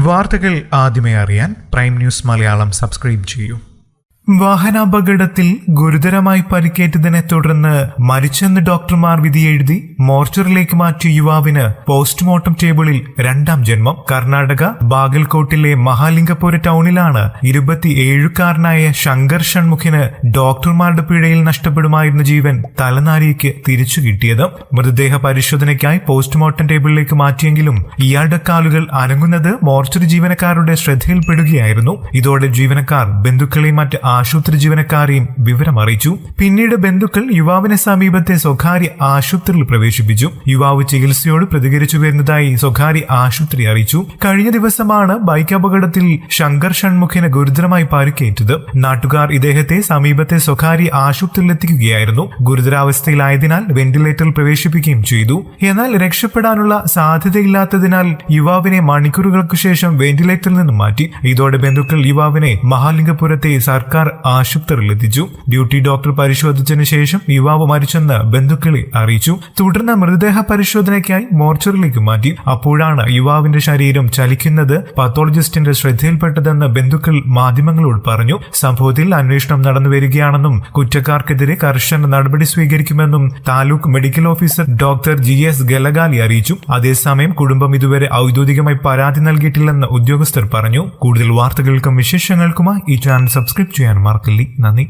വാർത്തകൾ ആദ്യമേ അറിയാൻ പ്രൈം ന്യൂസ് മലയാളം സബ്സ്ക്രൈബ് ചെയ്യൂ. വാഹനാപകടത്തിൽ ഗുരുതരമായി പരിക്കേറ്റതിനെ തുടർന്ന് മരിച്ചെന്ന് ഡോക്ടർമാർ വിധിയെഴുതി മോർച്ചറിലേക്ക് മാറ്റിയ യുവാവിന് പോസ്റ്റ്മോർട്ടം ടേബിളിൽ രണ്ടാം ജന്മം. കർണാടക ബാഗൽകോട്ടിലെ മഹാലിംഗപുര ടൗണിലാണ് 27-കാരനായ ശങ്കർ ഷൺമുഖിന് ഡോക്ടർമാരുടെ പിഴയിൽ നഷ്ടപ്പെടുമായിരുന്ന ജീവൻ തലനാരിക്ക് തിരിച്ചു കിട്ടിയത്. മൃതദേഹ പരിശോധനയ്ക്കായി പോസ്റ്റ്മോർട്ടം ടേബിളിലേക്ക് മാറ്റിയെങ്കിലും ഇയാളുടെ കാലുകൾ അനങ്ങുന്നത് മോർച്ചറി ജീവനക്കാരുടെ ശ്രദ്ധയിൽപ്പെടുകയായിരുന്നു. ഇതോടെ ജീവനക്കാർ ബന്ധുക്കളെയും മറ്റ് ആശുപത്രി ജീവനക്കാരെയും വിവരം അറിയിച്ചു. പിന്നീട് ബന്ധുക്കൾ യുവാവിനെ സമീപത്തെ സ്വകാര്യ ആശുപത്രിയിൽ പ്രവേശിപ്പിച്ചു. യുവാവ് ചികിത്സയോട് പ്രതികരിച്ചു വരുന്നതായി സ്വകാര്യ ആശുപത്രി അറിയിച്ചു. കഴിഞ്ഞ ദിവസമാണ് ബൈക്ക് അപകടത്തിൽ ശങ്കർ ഷൺമുഖിന് ഗുരുതരമായി പരിക്കേറ്റത്. നാട്ടുകാർ ഇദ്ദേഹത്തെ സമീപത്തെ സ്വകാര്യ ആശുപത്രിയിൽ എത്തിക്കുകയായിരുന്നു. ഗുരുതരാവസ്ഥയിലായതിനാൽ വെന്റിലേറ്ററിൽ പ്രവേശിപ്പിക്കുകയും ചെയ്തു. എന്നാൽ രക്ഷപ്പെടാനുള്ള സാധ്യതയില്ലാത്തതിനാൽ യുവാവിനെ മണിക്കൂറുകൾക്ക് ശേഷം വെന്റിലേറ്ററിൽ നിന്ന് മാറ്റി. ഇതോടെ ബന്ധുക്കൾ യുവാവിനെ മഹാലിംഗപുരത്തെ സർക്കാർ ആശുപത്രിയിൽ എത്തിച്ചു. ഡ്യൂട്ടി ഡോക്ടർ പരിശോധിച്ചതിനു ശേഷം യുവാവ് മരിച്ചെന്ന് ബന്ധുക്കളെ അറിയിച്ചു. തുടർന്ന് മൃതദേഹ പരിശോധനയ്ക്കായി മോർച്ചറിലേക്ക് മാറ്റി. അപ്പോഴാണ് യുവാവിന്റെ ശരീരം ചലിക്കുന്നത് പത്തോളജിസ്റ്റിന്റെ ശ്രദ്ധയിൽപ്പെട്ടതെന്ന് ബന്ധുക്കൾ മാധ്യമങ്ങളോട് പറഞ്ഞു. സംഭവത്തിൽ അന്വേഷണം നടന്നുവരികയാണെന്നും കുറ്റക്കാർക്കെതിരെ കർശന നടപടി സ്വീകരിക്കുമെന്നും taluk medical officer doctor GS ഗലഗാലി അറിയിച്ചു. അതേസമയം കുടുംബം ഇതുവരെ ഔദ്യോഗികമായി പരാതി നൽകിയിട്ടില്ലെന്ന് ഉദ്യോഗസ്ഥർ പറഞ്ഞു. കൂടുതൽ വാർത്തകൾക്കും വിശേഷങ്ങൾക്കുമായി ഈ ചാനൽ സബ്സ്ക്രൈബ് ചെയ്യാൻ മറക്കല്ലേ. നന്ദി.